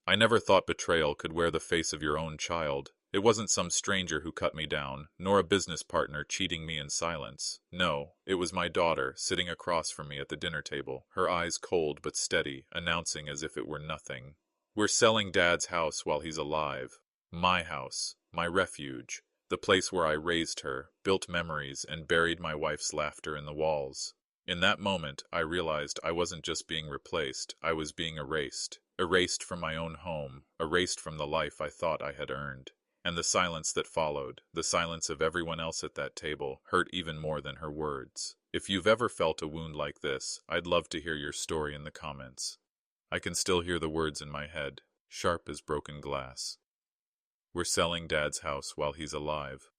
I never thought betrayal could wear the face of your own child. It wasn't some stranger who cut me down, nor a business partner cheating me in silence. No, it was my daughter, sitting across from me at the dinner table, her eyes cold but steady, announcing as if it were nothing. "We're selling Dad's house while he's alive. My house, my refuge, the place where I raised her, built memories, and buried my wife's laughter in the walls." In that moment, I realized I wasn't just being replaced, I was being erased. Erased from my own home, erased from the life I thought I had earned. And the silence that followed, the silence of everyone else at that table, hurt even more than her words. If you've ever felt a wound like this, I'd love to hear your story in the comments. I can still hear the words in my head, sharp as broken glass. "We're selling Dad's house while he's alive."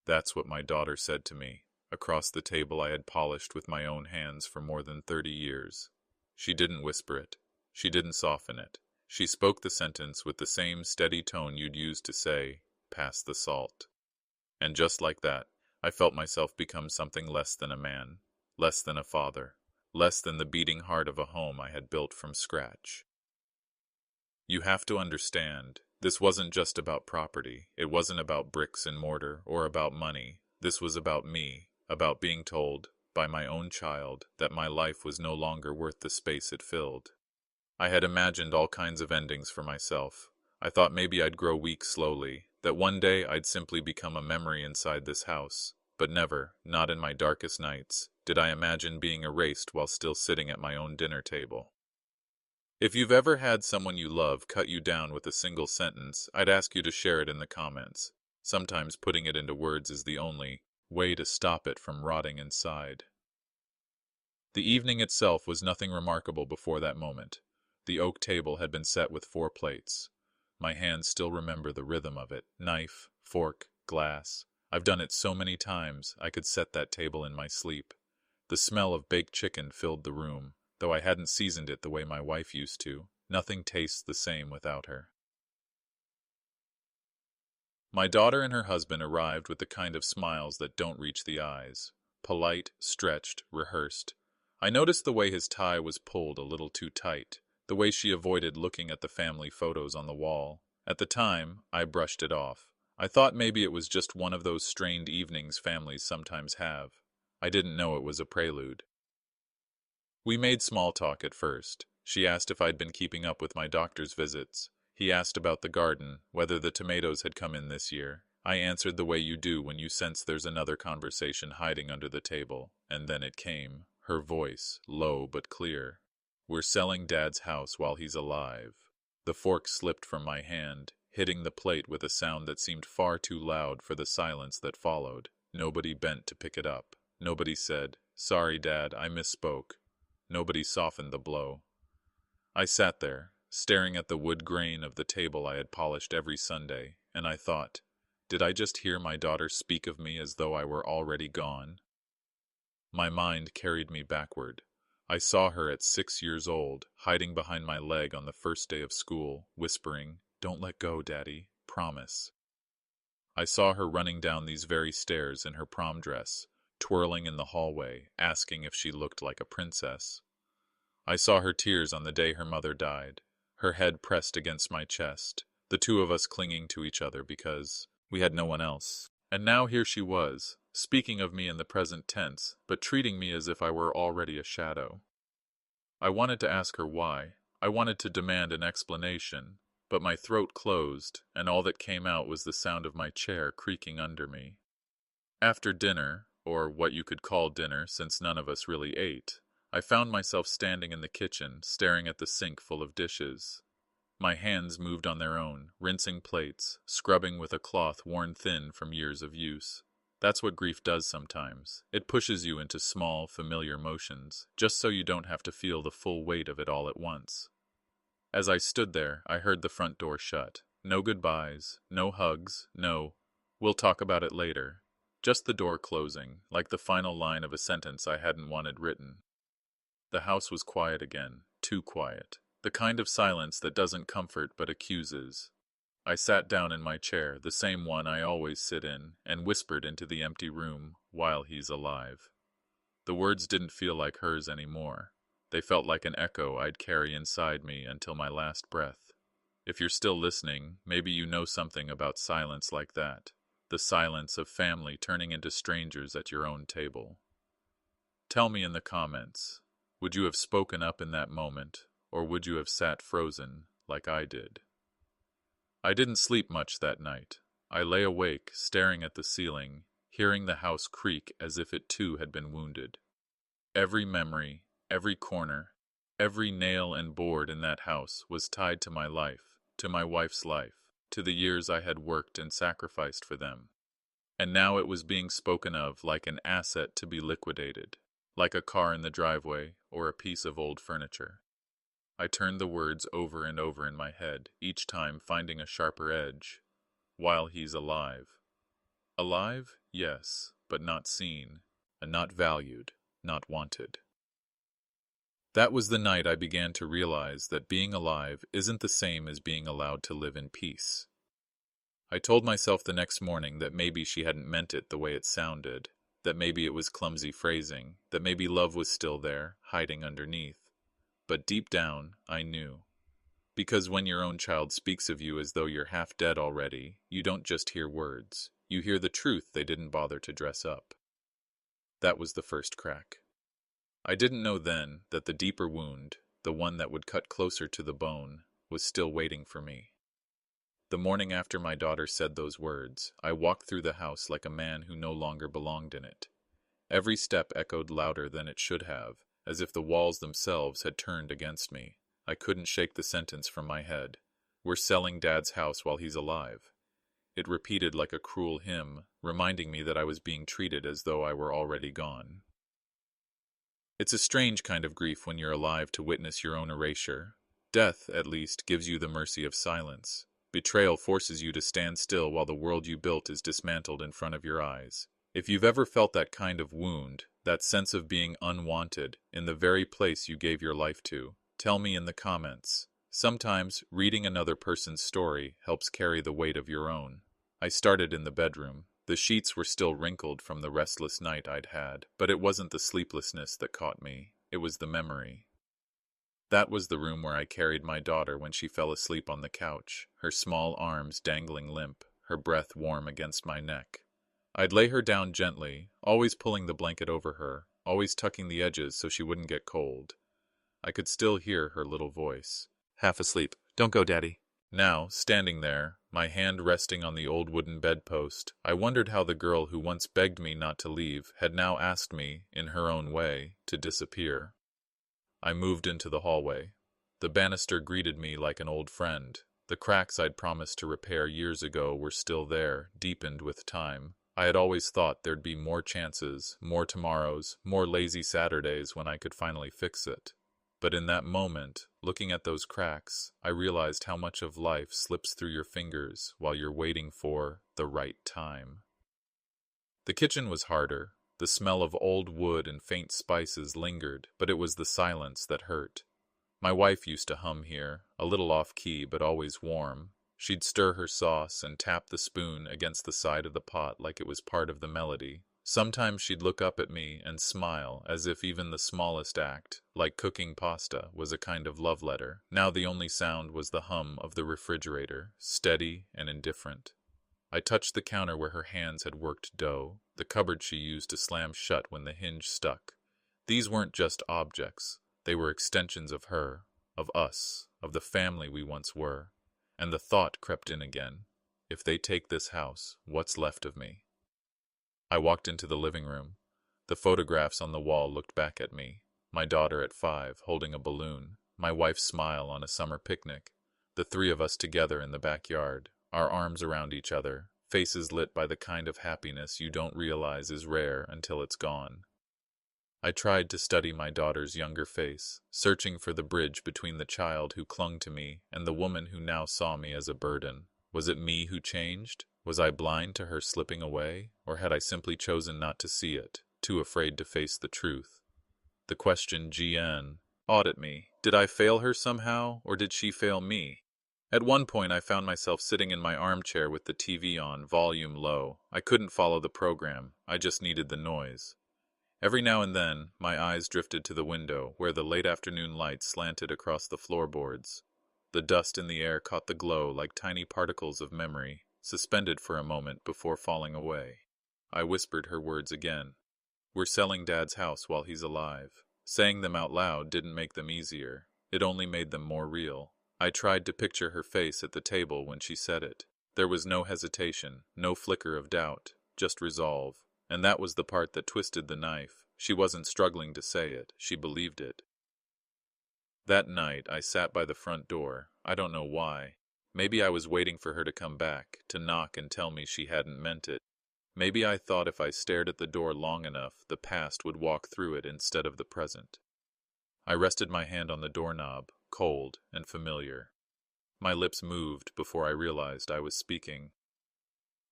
That's what my daughter said to me, across the table I had polished with my own hands for more than 30 years. She didn't whisper it. She didn't soften it. She spoke the sentence with the same steady tone you'd use to say, "Pass the salt." And just like that, I felt myself become something less than a man, less than a father, less than the beating heart of a home I had built from scratch. You have to understand, this wasn't just about property. It wasn't about bricks and mortar or about money. This was about me, about being told, by my own child, that my life was no longer worth the space it filled. I had imagined all kinds of endings for myself. I thought maybe I'd grow weak slowly, that one day I'd simply become a memory inside this house. But never, not in my darkest nights, did I imagine being erased while still sitting at my own dinner table. If you've ever had someone you love cut you down with a single sentence, I'd ask you to share it in the comments. Sometimes putting it into words is the only way to stop it from rotting inside. The evening itself was nothing remarkable before that moment. The oak table had been set with 4 plates. My hands still remember the rhythm of it. Knife, fork, glass. I've done it so many times, I could set that table in my sleep. The smell of baked chicken filled the room, though I hadn't seasoned it the way my wife used to. Nothing tastes the same without her. My daughter and her husband arrived with the kind of smiles that don't reach the eyes. Polite, stretched, rehearsed. I noticed the way his tie was pulled a little too tight, the way she avoided looking at the family photos on the wall. At the time, I brushed it off. I thought maybe it was just one of those strained evenings families sometimes have. I didn't know it was a prelude. We made small talk at first. She asked if I'd been keeping up with my doctor's visits. He asked about the garden, whether the tomatoes had come in this year. I answered the way you do when you sense there's another conversation hiding under the table. And then it came, her voice, low but clear. "We're selling Dad's house while he's alive." The fork slipped from my hand, hitting the plate with a sound that seemed far too loud for the silence that followed. Nobody bent to pick it up. Nobody said, "Sorry, Dad, I misspoke." Nobody softened the blow. I sat there, staring at the wood grain of the table I had polished every Sunday, and I thought, did I just hear my daughter speak of me as though I were already gone? My mind carried me backward. I saw her at 6 years old, hiding behind my leg on the first day of school, whispering, "Don't let go, Daddy. Promise." I saw her running down these very stairs in her prom dress, twirling in the hallway, asking if she looked like a princess. I saw her tears on the day her mother died, her head pressed against my chest, the two of us clinging to each other because we had no one else. And now here she was, speaking of me in the present tense, but treating me as if I were already a shadow. I wanted to ask her why. I wanted to demand an explanation, but my throat closed, and all that came out was the sound of my chair creaking under me. After dinner, or what you could call dinner since none of us really ate, I found myself standing in the kitchen, staring at the sink full of dishes. My hands moved on their own, rinsing plates, scrubbing with a cloth worn thin from years of use. That's what grief does sometimes. It pushes you into small, familiar motions, just so you don't have to feel the full weight of it all at once. As I stood there, I heard the front door shut. No goodbyes, no hugs, no, "We'll talk about it later." Just the door closing, like the final line of a sentence I hadn't wanted written. The house was quiet again, too quiet. The kind of silence that doesn't comfort but accuses. I sat down in my chair, the same one I always sit in, and whispered into the empty room, "While he's alive." The words didn't feel like hers anymore. They felt like an echo I'd carry inside me until my last breath. If you're still listening, maybe you know something about silence like that. The silence of family turning into strangers at your own table. Tell me in the comments, would you have spoken up in that moment, or would you have sat frozen like I did? I didn't sleep much that night. I lay awake, staring at the ceiling, hearing the house creak as if it too had been wounded. Every memory, every corner, every nail and board in that house was tied to my life, to my wife's life, to the years I had worked and sacrificed for them. And now it was being spoken of like an asset to be liquidated, like a car in the driveway or a piece of old furniture. I turned the words over and over in my head, each time finding a sharper edge. While he's alive. Alive, yes, but not seen, and not valued, not wanted. That was the night I began to realize that being alive isn't the same as being allowed to live in peace. I told myself the next morning that maybe she hadn't meant it the way it sounded, that maybe it was clumsy phrasing, that maybe love was still there, hiding underneath. But deep down, I knew. Because when your own child speaks of you as though you're half dead already, you don't just hear words. You hear the truth they didn't bother to dress up. That was the first crack. I didn't know then that the deeper wound, the one that would cut closer to the bone, was still waiting for me. The morning after my daughter said those words, I walked through the house like a man who no longer belonged in it. Every step echoed louder than it should have, as if the walls themselves had turned against me. I couldn't shake the sentence from my head. We're selling Dad's house while he's alive. It repeated like a cruel hymn, reminding me that I was being treated as though I were already gone. It's a strange kind of grief when you're alive to witness your own erasure. Death, at least, gives you the mercy of silence. Betrayal forces you to stand still while the world you built is dismantled in front of your eyes. If you've ever felt that kind of wound, that sense of being unwanted in the very place you gave your life to, tell me in the comments. Sometimes reading another person's story helps carry the weight of your own. I started in the bedroom. The sheets were still wrinkled from the restless night I'd had, but it wasn't the sleeplessness that caught me. It was the memory. That was the room where I carried my daughter when she fell asleep on the couch, her small arms dangling limp, her breath warm against my neck. I'd lay her down gently, always pulling the blanket over her, always tucking the edges so she wouldn't get cold. I could still hear her little voice. "Half asleep. Don't go, Daddy." Now, standing there, my hand resting on the old wooden bedpost, I wondered how the girl who once begged me not to leave had now asked me, in her own way, to disappear. I moved into the hallway. The banister greeted me like an old friend. The cracks I'd promised to repair years ago were still there, deepened with time. I had always thought there'd be more chances, more tomorrows, more lazy Saturdays when I could finally fix it. But in that moment, looking at those cracks, I realized how much of life slips through your fingers while you're waiting for the right time. The kitchen was harder. The smell of old wood and faint spices lingered, but it was the silence that hurt. My wife used to hum here, a little off-key but always warm. She'd stir her sauce and tap the spoon against the side of the pot like it was part of the melody. Sometimes she'd look up at me and smile, as if even the smallest act, like cooking pasta, was a kind of love letter. Now the only sound was the hum of the refrigerator, steady and indifferent. I touched the counter where her hands had worked dough, the cupboard she used to slam shut when the hinge stuck. These weren't just objects. They were extensions of her, of us, of the family we once were. And the thought crept in again. If they take this house, what's left of me? I walked into the living room. The photographs on the wall looked back at me. My daughter at 5, holding a balloon. My wife's smile on a summer picnic. The three of us together in the backyard, our arms around each other, faces lit by the kind of happiness you don't realize is rare until it's gone. I tried to study my daughter's younger face, searching for the bridge between the child who clung to me and the woman who now saw me as a burden. Was it me who changed? Was I blind to her slipping away, or had I simply chosen not to see it, too afraid to face the truth? The question GN awed at me. Did I fail her somehow, or did she fail me? At one point I found myself sitting in my armchair with the TV on, volume low. I couldn't follow the program, I just needed the noise. Every now and then, my eyes drifted to the window, where the late afternoon light slanted across the floorboards. The The dust in the air caught the glow like tiny particles of memory, suspended for a moment before falling away. I whispered her words again. "We're selling Dad's house while he's alive." Saying them out loud didn't make them easier. It only made them more real. I tried to picture her face at the table when she said it. There was no hesitation, no flicker of doubt, just resolve. And that was the part that twisted the knife. She wasn't struggling to say it, she believed it. That night, I sat by the front door. I don't know why. Maybe I was waiting for her to come back, to knock and tell me she hadn't meant it. Maybe I thought if I stared at the door long enough, the past would walk through it instead of the present. I rested my hand on the doorknob, cold and familiar. My lips moved before I realized I was speaking.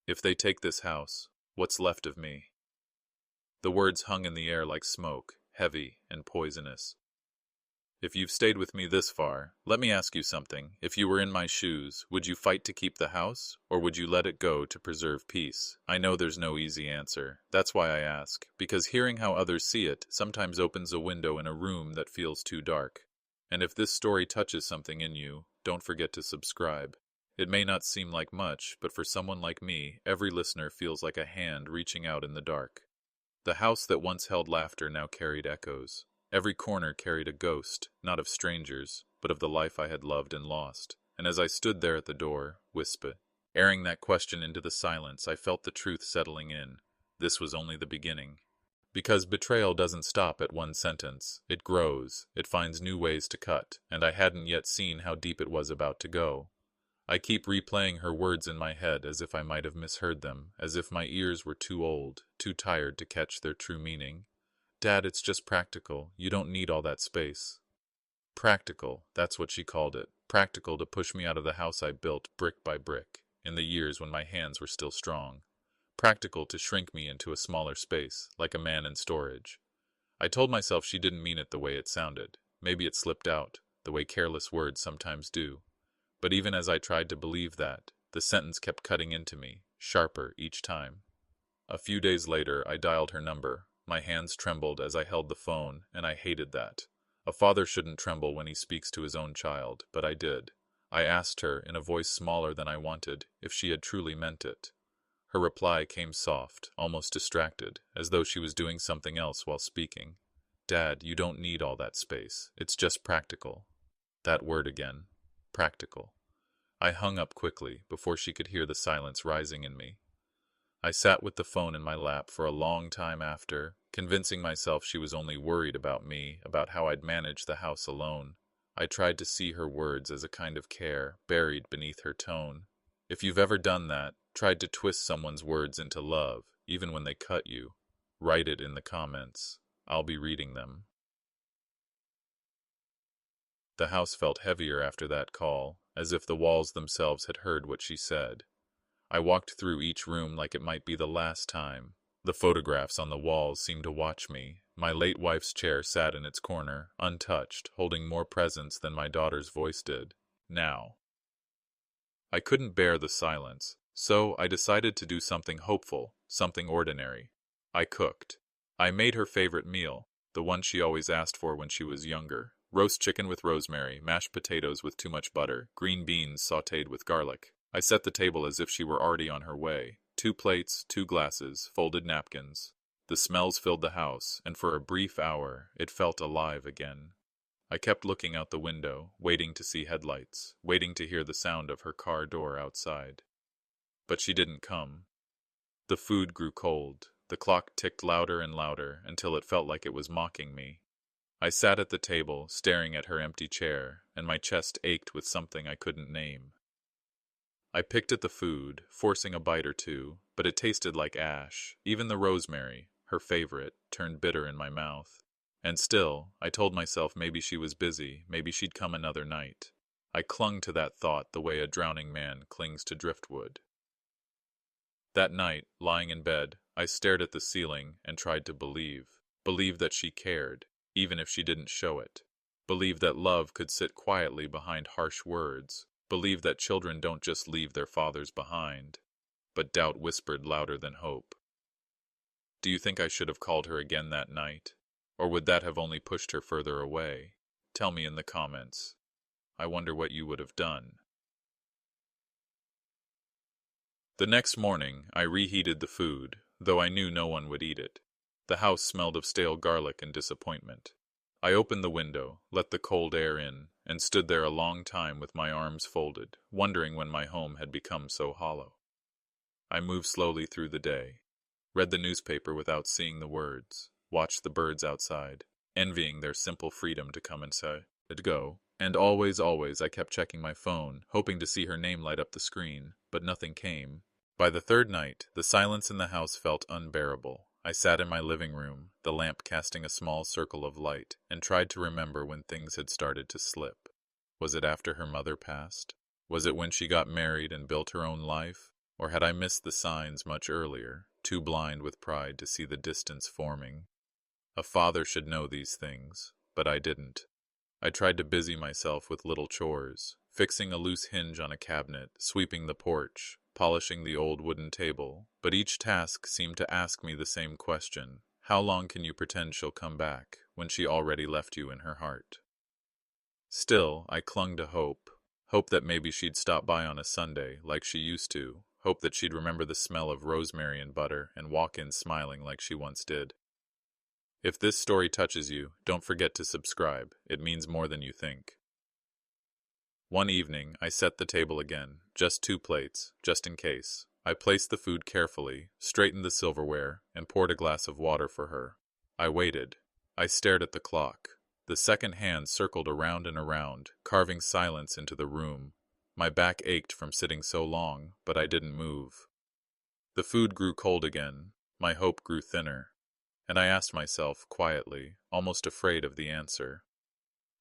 "If they take this house, what's left of me?" The words hung in the air like smoke, heavy and poisonous. "If you've stayed with me this far, let me ask you something. If you were in my shoes, would you fight to keep the house, or would you let it go to preserve peace?" I know there's no easy answer. That's why I ask, because hearing how others see it sometimes opens a window in a room that feels too dark. And if this story touches something in you, don't forget to subscribe. It may not seem like much, but for someone like me, every listener feels like a hand reaching out in the dark. The house that once held laughter now carried echoes. Every corner carried a ghost, not of strangers, but of the life I had loved and lost. And as I stood there at the door, airing that question into the silence, I felt the truth settling in. This was only the beginning. Because betrayal doesn't stop at one sentence. It grows, it finds new ways to cut, and I hadn't yet seen how deep it was about to go. I keep replaying her words in my head as if I might have misheard them, as if my ears were too old, too tired to catch their true meaning. "Dad, it's just practical. You don't need all that space." Practical, that's what she called it. Practical to push me out of the house I built brick by brick, in the years when my hands were still strong. Practical to shrink me into a smaller space, like a man in storage. I told myself she didn't mean it the way it sounded. Maybe it slipped out, the way careless words sometimes do. But even as I tried to believe that, the sentence kept cutting into me, sharper each time. A few days later, I dialed her number. My hands trembled as I held the phone, and I hated that. A father shouldn't tremble when he speaks to his own child, but I did. I asked her, in a voice smaller than I wanted, if she had truly meant it. Her reply came soft, almost distracted, as though she was doing something else while speaking. "Dad, you don't need all that space. It's just practical." That word again. Practical. I hung up quickly, before she could hear the silence rising in me. I sat with the phone in my lap for a long time after, convincing myself she was only worried about me, about how I'd manage the house alone. I tried to see her words as a kind of care, buried beneath her tone. If you've ever done that, tried to twist someone's words into love, even when they cut you, write it in the comments. I'll be reading them. The house felt heavier after that call, as if the walls themselves had heard what she said. I walked through each room like it might be the last time. The photographs on the walls seemed to watch me. My late wife's chair sat in its corner, untouched, holding more presence than my daughter's voice did. Now. I couldn't bear the silence, so I decided to do something hopeful, something ordinary. I cooked. I made her favorite meal, the one she always asked for when she was younger. Roast chicken with rosemary, mashed potatoes with too much butter, green beans sautéed with garlic. I set the table as if she were already on her way. 2 plates, 2 glasses, folded napkins. The smells filled the house, and for a brief hour, it felt alive again. I kept looking out the window, waiting to see headlights, waiting to hear the sound of her car door outside. But she didn't come. The food grew cold. The clock ticked louder and louder, until it felt like it was mocking me. I sat at the table, staring at her empty chair, and my chest ached with something I couldn't name. I picked at the food, forcing a bite or two, but it tasted like ash. Even the rosemary, her favorite, turned bitter in my mouth. And still, I told myself maybe she was busy, maybe she'd come another night. I clung to that thought the way a drowning man clings to driftwood. That night, lying in bed, I stared at the ceiling and tried to believe that she cared, even if she didn't show it. Believe that love could sit quietly behind harsh words. Believe that children don't just leave their fathers behind. But doubt whispered louder than hope. Do you think I should have called her again that night? Or would that have only pushed her further away? Tell me in the comments. I wonder what you would have done. The next morning, I reheated the food, though I knew no one would eat it. The house smelled of stale garlic and disappointment. I opened the window, let the cold air in, and stood there a long time with my arms folded, wondering when my home had become so hollow. I moved slowly through the day, read the newspaper without seeing the words, watched the birds outside, envying their simple freedom to come and say, "It go." And always, I kept checking my phone, hoping to see her name light up the screen, but nothing came. By the third night, the silence in the house felt unbearable. I sat in my living room, the lamp casting a small circle of light, and tried to remember when things had started to slip. Was it after her mother passed? Was it when she got married and built her own life? Or had I missed the signs much earlier, too blind with pride to see the distance forming? A father should know these things, but I didn't. I tried to busy myself with little chores, fixing a loose hinge on a cabinet, sweeping the porch, polishing the old wooden table, but each task seemed to ask me the same question: how long can you pretend she'll come back, when she already left you in her heart? Still, I clung to hope. Hope that maybe she'd stop by on a Sunday, like she used to. Hope that she'd remember the smell of rosemary and butter and walk in smiling like she once did. If this story touches you, don't forget to subscribe. It means more than you think. One evening, I set the table again, just 2 plates, just in case. I placed the food carefully, straightened the silverware, and poured a glass of water for her. I waited. I stared at the clock. The second hand circled around and around, carving silence into the room. My back ached from sitting so long, but I didn't move. The food grew cold again. My hope grew thinner. And I asked myself, quietly, almost afraid of the answer,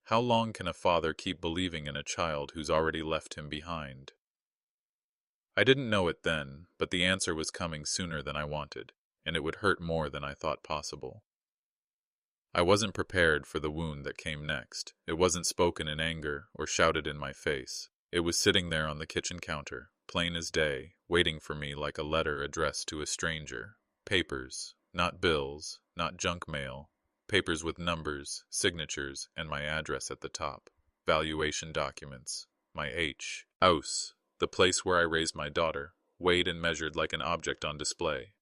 how long can a father keep believing in a child who's already left him behind? I didn't know it then, but the answer was coming sooner than I wanted, and it would hurt more than I thought possible. I wasn't prepared for the wound that came next. It wasn't spoken in anger or shouted in my face. It was sitting there on the kitchen counter, plain as day, waiting for me like a letter addressed to a stranger. Papers. Not bills, not junk mail. Papers with numbers, signatures, and my address at the top. Valuation documents. My house, the place where I raised my daughter, weighed and measured like an object on display.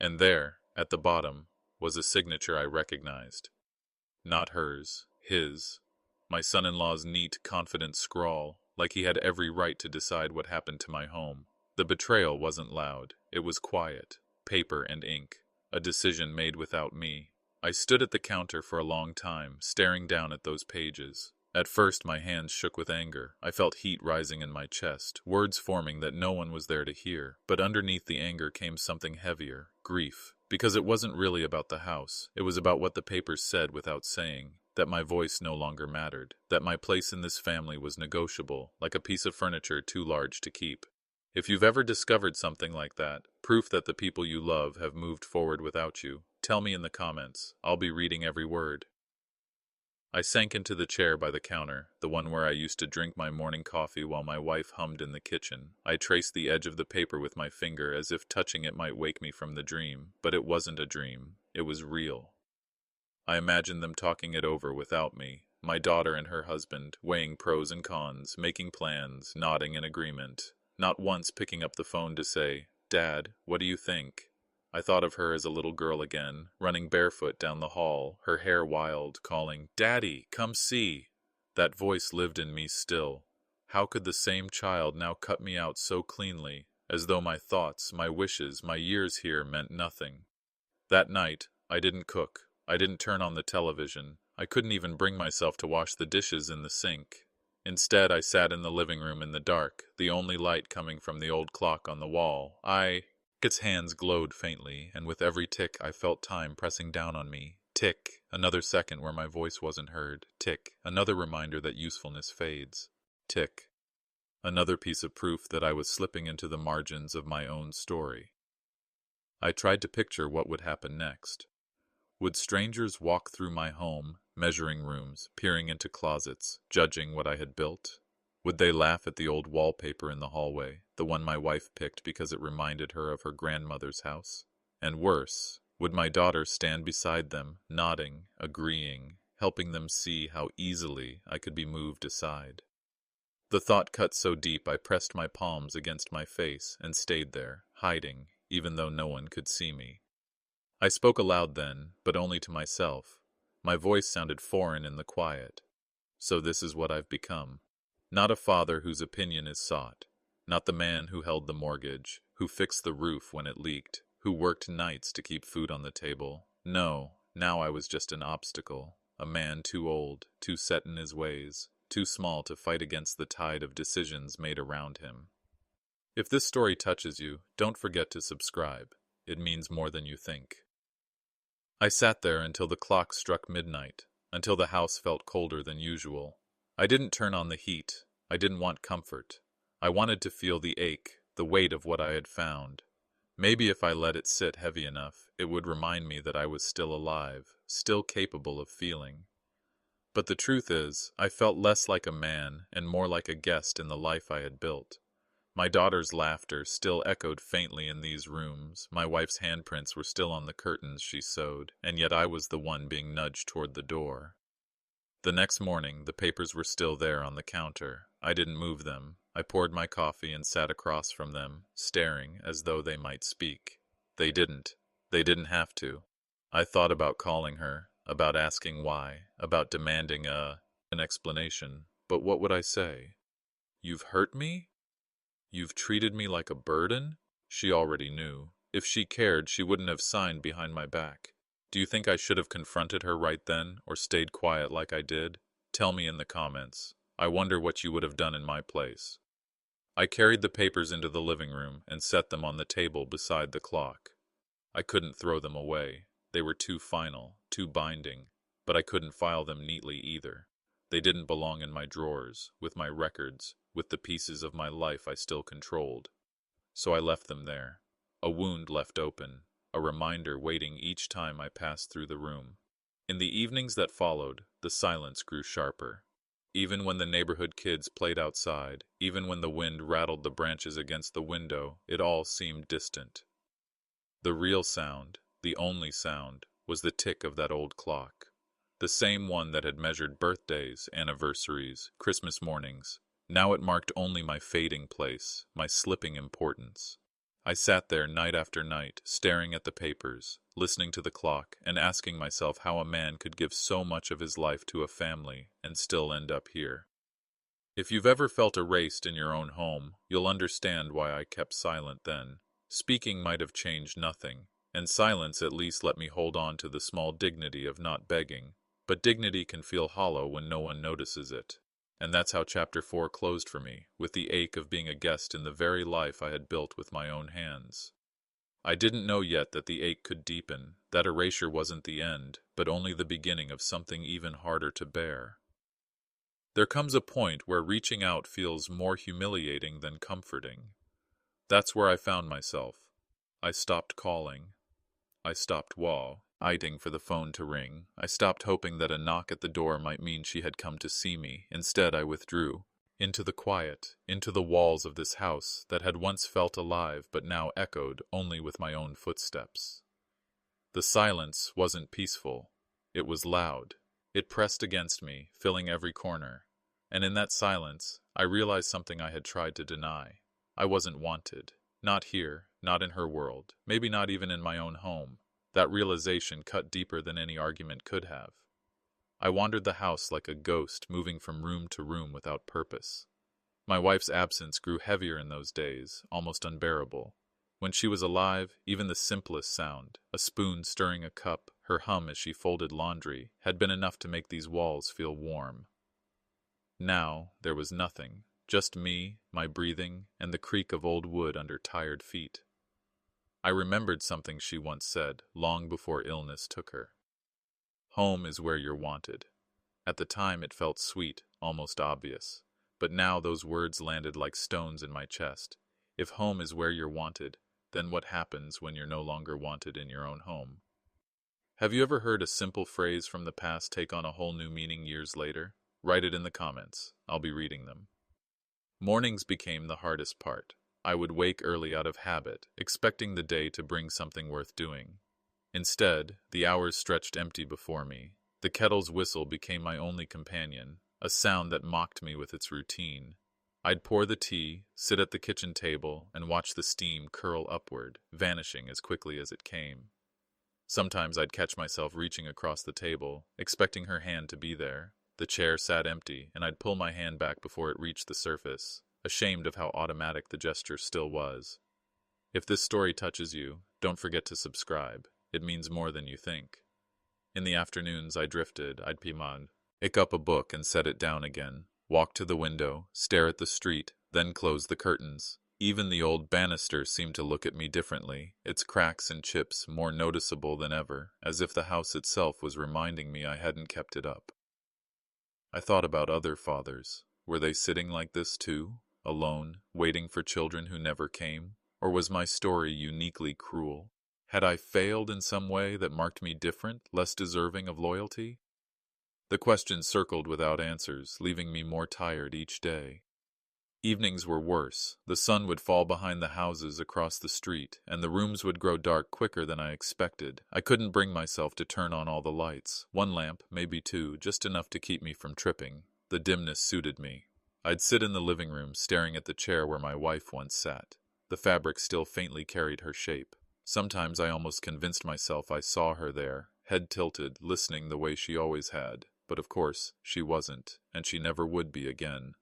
And there, at the bottom, was a signature I recognized. Not hers, his. My son-in-law's neat, confident scrawl, like he had every right to decide what happened to my home. The betrayal wasn't loud. It was quiet. Paper and ink, a decision made without me. I stood at the counter for a long time, staring down at those pages. At first my hands shook with anger. I felt heat rising in my chest, words forming that no one was there to hear. But underneath the anger came something heavier, grief. Because it wasn't really about the house. It was about what the papers said without saying. That my voice no longer mattered. That my place in this family was negotiable, like a piece of furniture too large to keep. If you've ever discovered something like that, proof that the people you love have moved forward without you, tell me in the comments. I'll be reading every word. I sank into the chair by the counter, the one where I used to drink my morning coffee while my wife hummed in the kitchen. I traced the edge of the paper with my finger as if touching it might wake me from the dream, but it wasn't a dream. It was real. I imagined them talking it over without me. My daughter and her husband, weighing pros and cons, making plans, nodding in agreement. Not once picking up the phone to say, "Dad, what do you think?" I thought of her as a little girl again, running barefoot down the hall, her hair wild, calling, "Daddy, come see!" That voice lived in me still. How could the same child now cut me out so cleanly, as though my thoughts, my wishes, my years here meant nothing? That night, I didn't cook. I didn't turn on the television. I couldn't even bring myself to wash the dishes in the sink. Instead, I sat in the living room in the dark, the only light coming from the old clock on the wall. Its hands glowed faintly, and with every tick I felt time pressing down on me. Tick, another second where my voice wasn't heard. Tick, another reminder that usefulness fades. Tick, another piece of proof that I was slipping into the margins of my own story. I tried to picture what would happen next. Would strangers walk through my home, measuring rooms, peering into closets, judging what I had built? Would they laugh at the old wallpaper in the hallway, the one my wife picked because it reminded her of her grandmother's house? And worse, would my daughter stand beside them, nodding, agreeing, helping them see how easily I could be moved aside. The thought cut so deep I pressed my palms against my face and stayed there, hiding, even though no one could see me. I spoke aloud then, but only to myself. My voice sounded foreign in the quiet. So this is what I've become. Not a father whose opinion is sought. Not the man who held the mortgage, who fixed the roof when it leaked, who worked nights to keep food on the table. No, now I was just an obstacle. A man too old, too set in his ways, too small to fight against the tide of decisions made around him. If this story touches you, don't forget to subscribe. It means more than you think. I sat there until the clock struck midnight, until the house felt colder than usual. I didn't turn on the heat. I didn't want comfort. I wanted to feel the ache, the weight of what I had found. Maybe if I let it sit heavy enough, it would remind me that I was still alive, still capable of feeling. But the truth is, I felt less like a man and more like a guest in the life I had built. My daughter's laughter still echoed faintly in these rooms, my wife's handprints were still on the curtains she sewed, and yet I was the one being nudged toward the door. The next morning, the papers were still there on the counter. I didn't move them. I poured my coffee and sat across from them, staring as though they might speak. They didn't. They didn't have to. I thought about calling her, about asking why, about demanding an explanation. But what would I say? You've hurt me? You've treated me like a burden? She already knew. If she cared, she wouldn't have signed behind my back. Do you think I should have confronted her right then, or stayed quiet like I did? Tell me in the comments. I wonder what you would have done in my place. I carried the papers into the living room and set them on the table beside the clock. I couldn't throw them away. They were too final, too binding, but I couldn't file them neatly either. They didn't belong in my drawers, with my records, with the pieces of my life I still controlled. So I left them there, a wound left open, a reminder waiting each time I passed through the room. In the evenings that followed, the silence grew sharper. Even when the neighborhood kids played outside, even when the wind rattled the branches against the window, it all seemed distant. The real sound, the only sound, was the tick of that old clock. The same one that had measured birthdays, anniversaries, Christmas mornings. Now it marked only my fading place, my slipping importance. I sat there night after night, staring at the papers, listening to the clock, and asking myself how a man could give so much of his life to a family and still end up here. If you've ever felt erased in your own home, you'll understand why I kept silent then. Speaking might have changed nothing, and silence at least let me hold on to the small dignity of not begging. But dignity can feel hollow when no one notices it. And that's how Chapter 4 closed for me, with the ache of being a guest in the very life I had built with my own hands. I didn't know yet that the ache could deepen, that erasure wasn't the end, but only the beginning of something even harder to bear. There comes a point where reaching out feels more humiliating than comforting. That's where I found myself. I stopped calling. I stopped waiting for the phone to ring. I stopped hoping that a knock at the door might mean she had come to see me. Instead, I withdrew. Into the quiet, into the walls of this house that had once felt alive but now echoed only with my own footsteps. The silence wasn't peaceful. It was loud. It pressed against me, filling every corner. And in that silence, I realized something I had tried to deny. I wasn't wanted. Not here, not in her world, maybe not even in my own home. That realization cut deeper than any argument could have. I wandered the house like a ghost, moving from room to room without purpose. My wife's absence grew heavier in those days, almost unbearable. When she was alive, even the simplest sound, a spoon stirring a cup, her hum as she folded laundry, had been enough to make these walls feel warm. Now, there was nothing, just me, my breathing, and the creak of old wood under tired feet. I remembered something she once said, long before illness took her. Home is where you're wanted. At the time it felt sweet, almost obvious. But now those words landed like stones in my chest. If home is where you're wanted, then what happens when you're no longer wanted in your own home? Have you ever heard a simple phrase from the past take on a whole new meaning years later? Write it in the comments. I'll be reading them. Mornings became the hardest part. I would wake early out of habit, expecting the day to bring something worth doing. Instead, the hours stretched empty before me. The kettle's whistle became my only companion, a sound that mocked me with its routine. I'd pour the tea, sit at the kitchen table, and watch the steam curl upward, vanishing as quickly as it came. Sometimes I'd catch myself reaching across the table, expecting her hand to be there. The chair sat empty, and I'd pull my hand back before it reached the surface, ashamed of how automatic the gesture still was. If this story touches you, don't forget to subscribe. It means more than you think. In the afternoons I drifted, I'd pick up a book and set it down again, walk to the window, stare at the street, then close the curtains. Even the old banister seemed to look at me differently, its cracks and chips more noticeable than ever, as if the house itself was reminding me I hadn't kept it up. I thought about other fathers. Were they sitting like this too, alone, waiting for children who never came? Or was my story uniquely cruel? Had I failed in some way that marked me different, less deserving of loyalty? The questions circled without answers, leaving me more tired each day. Evenings were worse. The sun would fall behind the houses across the street, and the rooms would grow dark quicker than I expected. I couldn't bring myself to turn on all the lights. One lamp, maybe two, just enough to keep me from tripping. The dimness suited me. I'd sit in the living room, staring at the chair where my wife once sat. The fabric still faintly carried her shape. Sometimes I almost convinced myself I saw her there, head tilted, listening the way she always had. But of course, she wasn't, and she never would be again.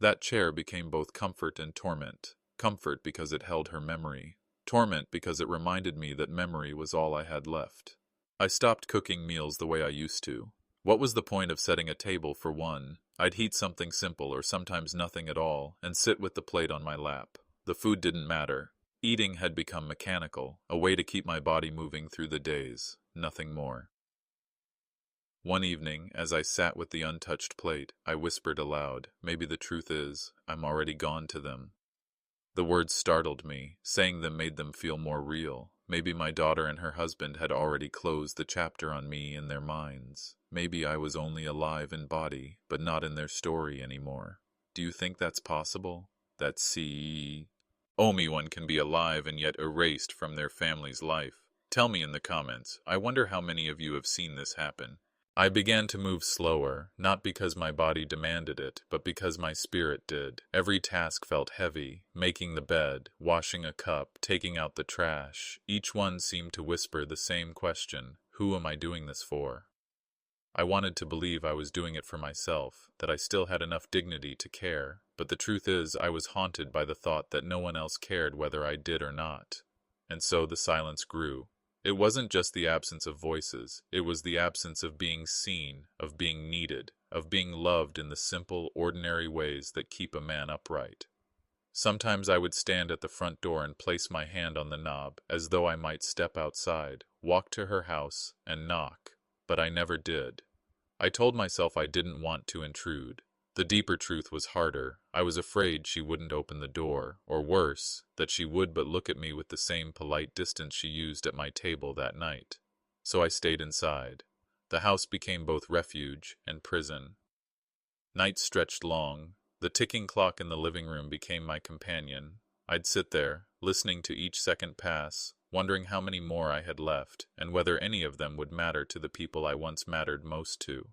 That chair became both comfort and torment. Comfort because it held her memory. Torment because it reminded me that memory was all I had left. I stopped cooking meals the way I used to. What was the point of setting a table for one? I'd heat something simple or sometimes nothing at all, and sit with the plate on my lap. The food didn't matter. Eating had become mechanical, a way to keep my body moving through the days, nothing more. One evening, as I sat with the untouched plate, I whispered aloud, "Maybe the truth is, I'm already gone to them." The words startled me. Saying them made them feel more real. Maybe my daughter and her husband had already closed the chapter on me in their minds. Maybe I was only alive in body, but not in their story anymore. Do you think that's possible? That one can be alive and yet erased from their family's life? Tell me in the comments. I wonder how many of you have seen this happen. I began to move slower, not because my body demanded it, but because my spirit did. Every task felt heavy, making the bed, washing a cup, taking out the trash. Each one seemed to whisper the same question, who am I doing this for? I wanted to believe I was doing it for myself, that I still had enough dignity to care, but the truth is I was haunted by the thought that no one else cared whether I did or not. And so the silence grew. It wasn't just the absence of voices, it was the absence of being seen, of being needed, of being loved in the simple, ordinary ways that keep a man upright. Sometimes I would stand at the front door and place my hand on the knob, as though I might step outside, walk to her house, and knock, but I never did. I told myself I didn't want to intrude. The deeper truth was harder. I was afraid she wouldn't open the door, or worse, that she would but look at me with the same polite distance she used at my table that night. So I stayed inside. The house became both refuge and prison. Nights stretched long. The ticking clock in the living room became my companion. I'd sit there, listening to each second pass, wondering how many more I had left, and whether any of them would matter to the people I once mattered most to.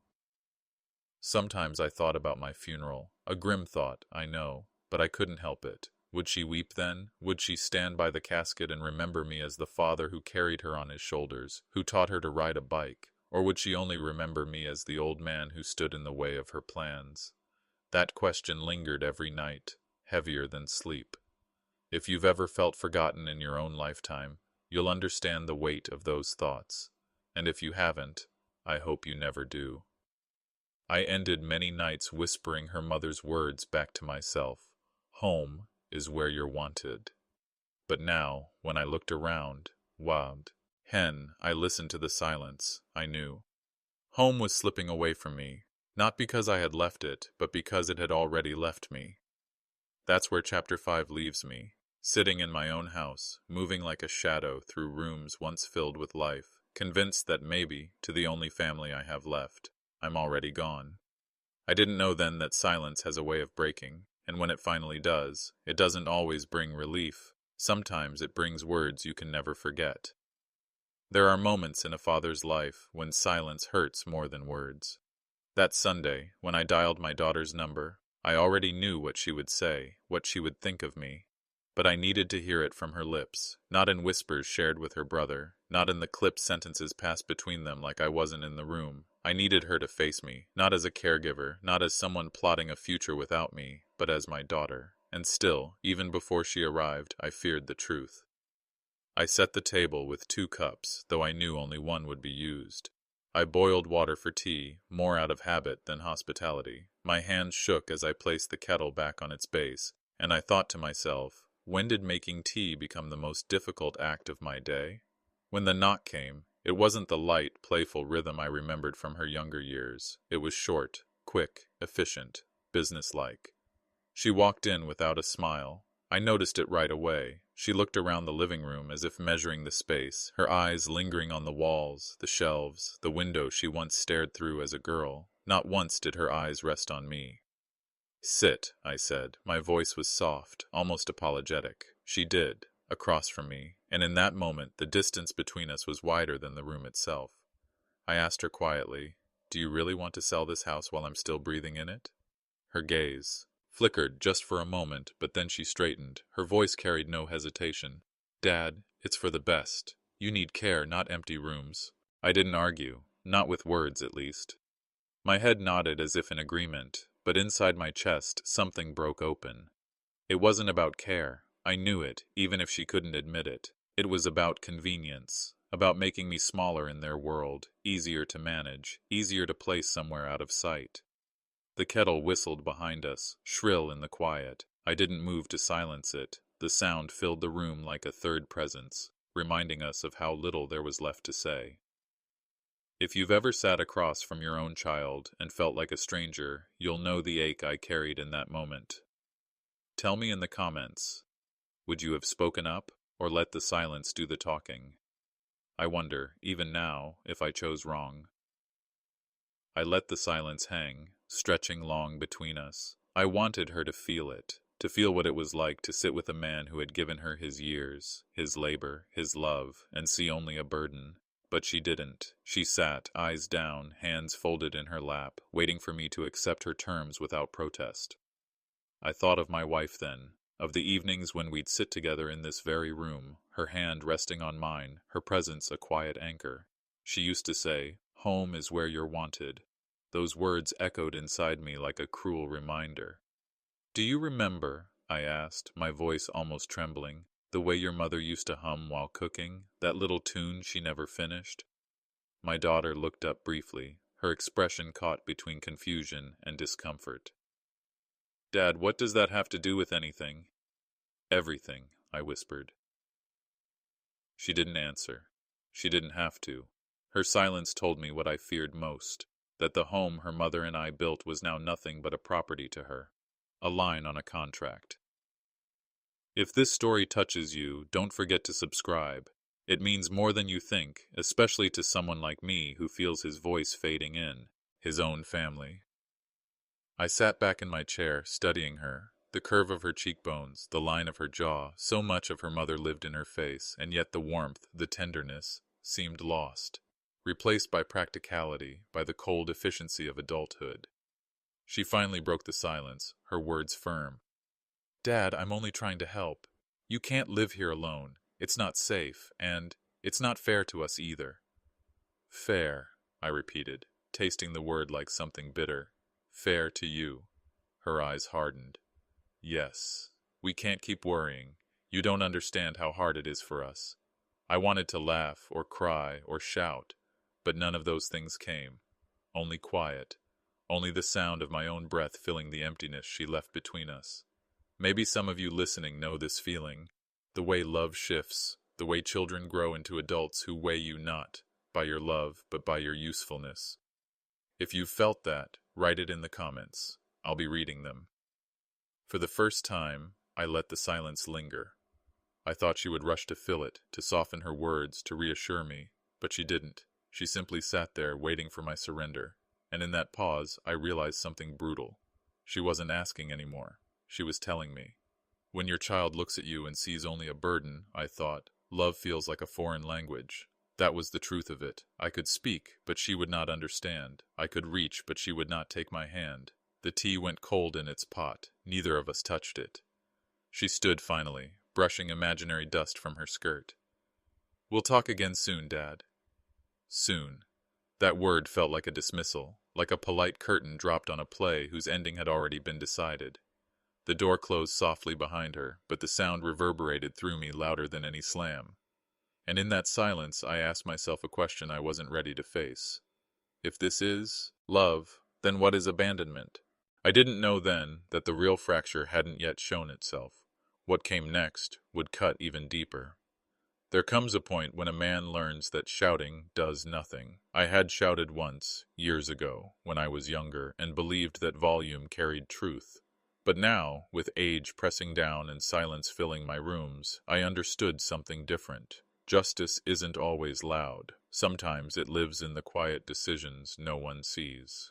Sometimes I thought about my funeral. A grim thought, I know, but I couldn't help it. Would she weep then? Would she stand by the casket and remember me as the father who carried her on his shoulders, who taught her to ride a bike? Or would she only remember me as the old man who stood in the way of her plans? That question lingered every night, heavier than sleep. If you've ever felt forgotten in your own lifetime, you'll understand the weight of those thoughts. And if you haven't, I hope you never do. I ended many nights whispering her mother's words back to myself. Home is where you're wanted. But now, when I looked around, I listened to the silence. I knew. Home was slipping away from me, not because I had left it, but because it had already left me. That's where Chapter 5 leaves me, sitting in my own house, moving like a shadow through rooms once filled with life, convinced that maybe, to the only family I have left, I'm already gone. I didn't know then that silence has a way of breaking, and when it finally does, it doesn't always bring relief. Sometimes it brings words you can never forget. There are moments in a father's life when silence hurts more than words. That Sunday, when I dialed my daughter's number, I already knew what she would say, what she would think of me. But I needed to hear it from her lips, not in whispers shared with her brother, not in the clipped sentences passed between them like I wasn't in the room. I needed her to face me, not as a caregiver, not as someone plotting a future without me, but as my daughter. And still, even before she arrived, I feared the truth. I set the table with 2 cups, though I knew only one would be used. I boiled water for tea, more out of habit than hospitality. My hands shook as I placed the kettle back on its base, and I thought to myself, when did making tea become the most difficult act of my day? When the knock came, it wasn't the light, playful rhythm I remembered from her younger years. It was short, quick, efficient, businesslike. She walked in without a smile. I noticed it right away. She looked around the living room as if measuring the space, her eyes lingering on the walls, the shelves, the window she once stared through as a girl. Not once did her eyes rest on me. "Sit," I said. My voice was soft, almost apologetic. She did, across from me, and in that moment the distance between us was wider than the room itself. I asked her quietly, "Do you really want to sell this house while I'm still breathing in it?" Her gaze flickered just for a moment, but then she straightened. Her voice carried no hesitation. "Dad, it's for the best. You need care, not empty rooms." I didn't argue, not with words at least. My head nodded as if in agreement, but inside my chest something broke open. It wasn't about care. I knew it, even if she couldn't admit it. It was about convenience, about making me smaller in their world, easier to manage, easier to place somewhere out of sight. The kettle whistled behind us, shrill in the quiet. I didn't move to silence it. The sound filled the room like a third presence, reminding us of how little there was left to say. If you've ever sat across from your own child and felt like a stranger, you'll know the ache I carried in that moment. Tell me in the comments, would you have spoken up or let the silence do the talking? I wonder, even now, if I chose wrong. I let the silence hang, stretching long between us. I wanted her to feel what it was like to sit with a man who had given her his years, his labor, his love, and see only a burden. But she didn't. She sat, eyes down, hands folded in her lap, waiting for me to accept her terms without protest. I thought of my wife then, of the evenings when we'd sit together in this very room, her hand resting on mine, her presence a quiet anchor. She used to say, "Home is where you're wanted." Those words echoed inside me like a cruel reminder. "Do you remember," I asked, my voice almost trembling, "the way your mother used to hum while cooking, that little tune she never finished?" My daughter looked up briefly, her expression caught between confusion and discomfort. "Dad, what does that have to do with anything?" "Everything," I whispered. She didn't answer. She didn't have to. Her silence told me what I feared most, that the home her mother and I built was now nothing but a property to her, a line on a contract. If this story touches you, don't forget to subscribe. It means more than you think, especially to someone like me who feels his voice fading in, his own family. I sat back in my chair, studying her. The curve of her cheekbones, the line of her jaw, so much of her mother lived in her face, and yet the warmth, the tenderness, seemed lost, replaced by practicality, by the cold efficiency of adulthood. She finally broke the silence, her words firm. "Dad, I'm only trying to help. You can't live here alone. It's not safe, and it's not fair to us either." "Fair," I repeated, tasting the word like something bitter. "Fair to you." Her eyes hardened. "Yes. We can't keep worrying. You don't understand how hard it is for us." I wanted to laugh, or cry, or shout, but none of those things came. Only quiet. Only the sound of my own breath filling the emptiness she left between us. Maybe some of you listening know this feeling. The way love shifts, the way children grow into adults who weigh you not by your love, but by your usefulness. If you've felt that, write it in the comments. I'll be reading them. For the first time, I let the silence linger. I thought she would rush to fill it, to soften her words, to reassure me, but she didn't. She simply sat there, waiting for my surrender. And in that pause, I realized something brutal. She wasn't asking anymore. She was telling me. When your child looks at you and sees only a burden, I thought, love feels like a foreign language. That was the truth of it. I could speak, but she would not understand. I could reach, but she would not take my hand. The tea went cold in its pot. Neither of us touched it. She stood finally, brushing imaginary dust from her skirt. "We'll talk again soon, Dad." Soon. That word felt like a dismissal, like a polite curtain dropped on a play whose ending had already been decided. The door closed softly behind her, but the sound reverberated through me louder than any slam. And in that silence, I asked myself a question I wasn't ready to face. If this is love, then what is abandonment? I didn't know then that the real fracture hadn't yet shown itself. What came next would cut even deeper. There comes a point when a man learns that shouting does nothing. I had shouted once, years ago, when I was younger, and believed that volume carried truth. But now, with age pressing down and silence filling my rooms, I understood something different. Justice isn't always loud. Sometimes it lives in the quiet decisions no one sees.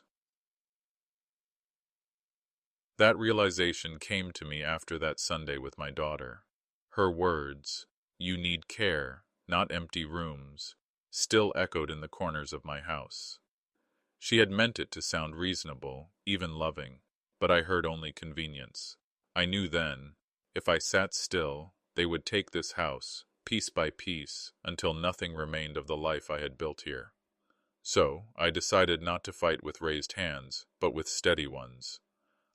That realization came to me after that Sunday with my daughter. Her words, "You need care, not empty rooms," still echoed in the corners of my house. She had meant it to sound reasonable, even loving, but I heard only convenience. I knew then, if I sat still, they would take this house, piece by piece, until nothing remained of the life I had built here. So, I decided not to fight with raised hands, but with steady ones.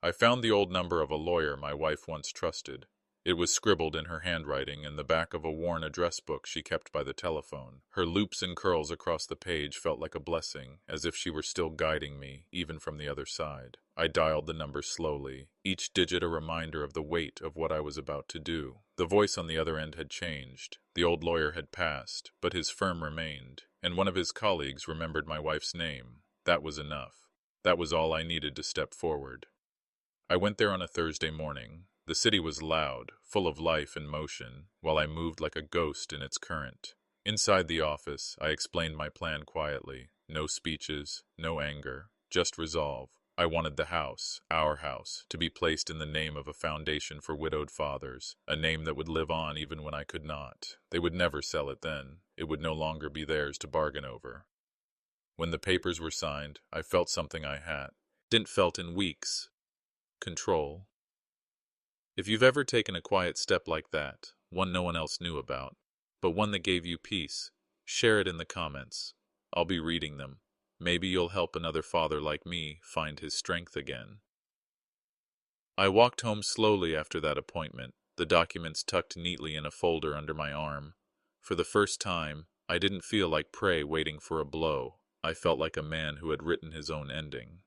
I found the old number of a lawyer my wife once trusted. It was scribbled in her handwriting in the back of a worn address book she kept by the telephone. Her loops and curls across the page felt like a blessing, as if she were still guiding me, even from the other side. I dialed the number slowly, each digit a reminder of the weight of what I was about to do. The voice on the other end had changed. The old lawyer had passed, but his firm remained, and one of his colleagues remembered my wife's name. That was enough. That was all I needed to step forward. I went there on a Thursday morning. The city was loud, full of life and motion, while I moved like a ghost in its current. Inside the office, I explained my plan quietly. No speeches, no anger, just resolve. I wanted the house, our house, to be placed in the name of a foundation for widowed fathers, a name that would live on even when I could not. They would never sell it then. It would no longer be theirs to bargain over. When the papers were signed, I felt something I hadn't felt in weeks. Control. If you've ever taken a quiet step like that, one no one else knew about, but one that gave you peace, share it in the comments. I'll be reading them. Maybe you'll help another father like me find his strength again. I walked home slowly after that appointment, the documents tucked neatly in a folder under my arm. For the first time, I didn't feel like prey waiting for a blow. I felt like a man who had written his own ending.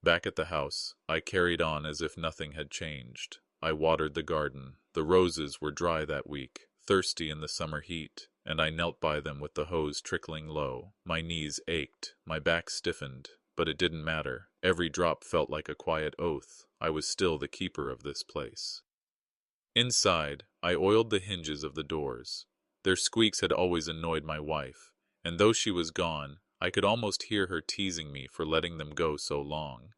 Back at the house, I carried on as if nothing had changed. I watered the garden. The roses were dry that week, thirsty in the summer heat, and I knelt by them with the hose trickling low. My knees ached, my back stiffened, but it didn't matter. Every drop felt like a quiet oath. I was still the keeper of this place. Inside, I oiled the hinges of the doors. Their squeaks had always annoyed my wife, and though she was gone, I could almost hear her teasing me for letting them go so long.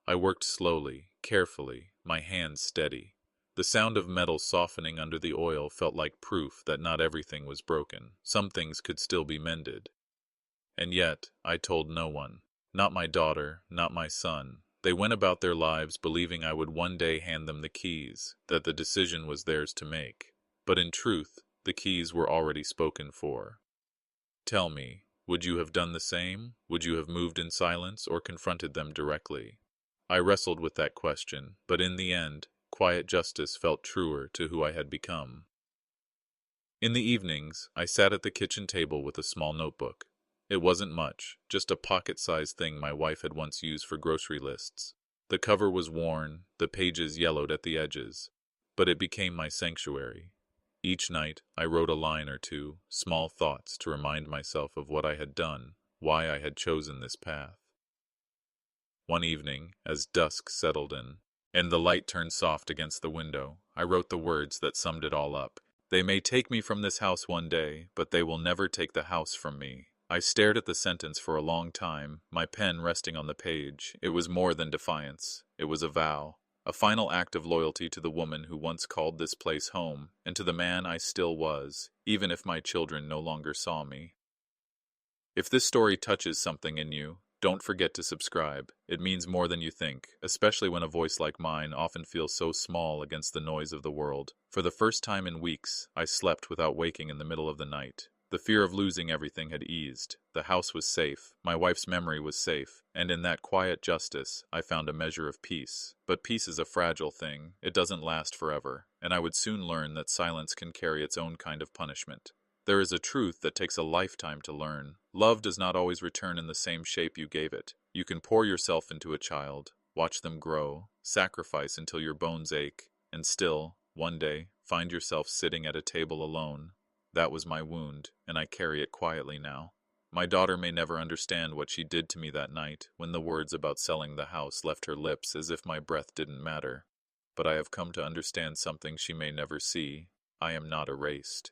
I worked slowly, carefully, my hands steady. The sound of metal softening under the oil felt like proof that not everything was broken. Some things could still be mended. And yet, I told no one. Not my daughter, not my son. They went about their lives believing I would one day hand them the keys, that the decision was theirs to make. But in truth, the keys were already spoken for. Tell me, would you have done the same? Would you have moved in silence or confronted them directly? I wrestled with that question, but in the end, quiet justice felt truer to who I had become. In the evenings, I sat at the kitchen table with a small notebook. It wasn't much, just a pocket-sized thing my wife had once used for grocery lists. The cover was worn, the pages yellowed at the edges, but it became my sanctuary. Each night, I wrote a line or two, small thoughts to remind myself of what I had done, why I had chosen this path. One evening, as dusk settled in, and the light turned soft against the window, I wrote the words that summed it all up. They may take me from this house one day, but they will never take the house from me. I stared at the sentence for a long time, my pen resting on the page. It was more than defiance. It was a vow. A final act of loyalty to the woman who once called this place home, and to the man I still was, even if my children no longer saw me. If this story touches something in you, don't forget to subscribe. It means more than you think, especially when a voice like mine often feels so small against the noise of the world. For the first time in weeks, I slept without waking in the middle of the night. The fear of losing everything had eased. The house was safe, my wife's memory was safe, and in that quiet justice, I found a measure of peace. But peace is a fragile thing, it doesn't last forever, and I would soon learn that silence can carry its own kind of punishment. There is a truth that takes a lifetime to learn. Love does not always return in the same shape you gave it. You can pour yourself into a child, watch them grow, sacrifice until your bones ache, and still, one day, find yourself sitting at a table alone. That was my wound, and I carry it quietly now. My daughter may never understand what she did to me that night when the words about selling the house left her lips as if my breath didn't matter. But I have come to understand something she may never see. I am not erased.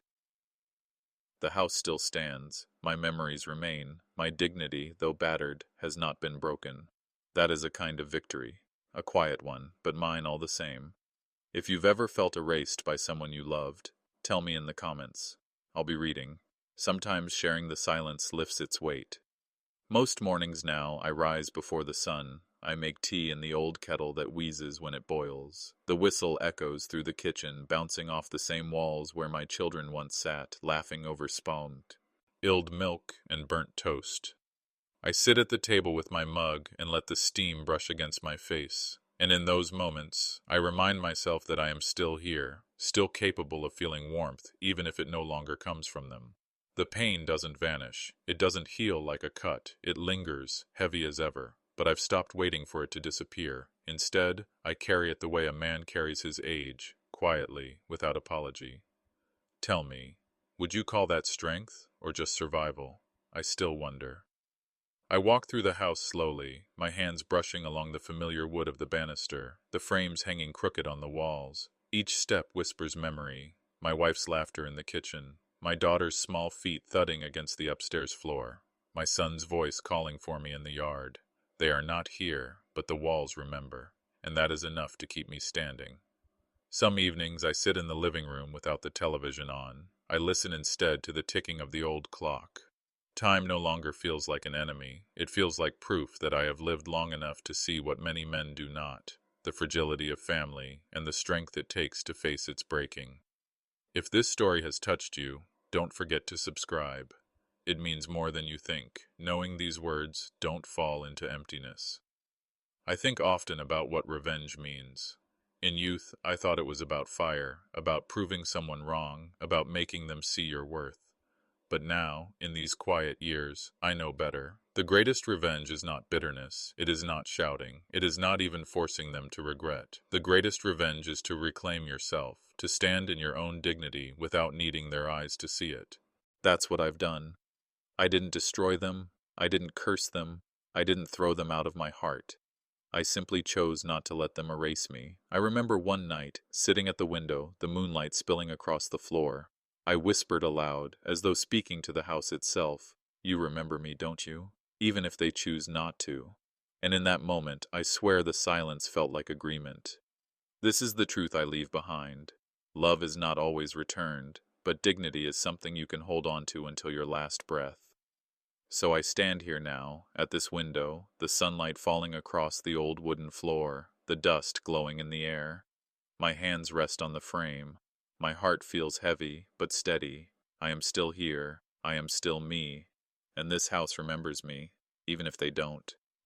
The house still stands, my memories remain, my dignity, though battered, has not been broken. That is a kind of victory, a quiet one, but mine all the same. If you've ever felt erased by someone you loved, tell me in the comments. I'll be reading. Sometimes sharing the silence lifts its weight. Most mornings now I rise before the sun. I make tea in the old kettle that wheezes when it boils. The whistle echoes through the kitchen, bouncing off the same walls where my children once sat, laughing over spoiled milk and burnt toast. I sit at the table with my mug and let the steam brush against my face. And in those moments, I remind myself that I am still here, still capable of feeling warmth, even if it no longer comes from them. The pain doesn't vanish. It doesn't heal like a cut. It lingers, heavy as ever. But I've stopped waiting for it to disappear. Instead, I carry it the way a man carries his age, quietly, without apology. Tell me, would you call that strength, or just survival? I still wonder. I walk through the house slowly, my hands brushing along the familiar wood of the banister, the frames hanging crooked on the walls. Each step whispers memory, my wife's laughter in the kitchen, my daughter's small feet thudding against the upstairs floor, my son's voice calling for me in the yard. They are not here, but the walls remember, and that is enough to keep me standing. Some evenings I sit in the living room without the television on. I listen instead to the ticking of the old clock. Time no longer feels like an enemy. It feels like proof that I have lived long enough to see what many men do not, the fragility of family and the strength it takes to face its breaking. If this story has touched you, don't forget to subscribe. It means more than you think. Knowing these words, don't fall into emptiness. I think often about what revenge means. In youth, I thought it was about fire, about proving someone wrong, about making them see your worth. But now, in these quiet years, I know better. The greatest revenge is not bitterness. It is not shouting. It is not even forcing them to regret. The greatest revenge is to reclaim yourself, to stand in your own dignity without needing their eyes to see it. That's what I've done. I didn't destroy them. I didn't curse them. I didn't throw them out of my heart. I simply chose not to let them erase me. I remember one night, sitting at the window, the moonlight spilling across the floor. I whispered aloud, as though speaking to the house itself, "You remember me, don't you? Even if they choose not to." And in that moment, I swear the silence felt like agreement. This is the truth I leave behind. Love is not always returned, but dignity is something you can hold on to until your last breath. So I stand here now, at this window, the sunlight falling across the old wooden floor, the dust glowing in the air. My hands rest on the frame. My heart feels heavy, but steady. I am still here. I am still me. And this house remembers me, even if they don't.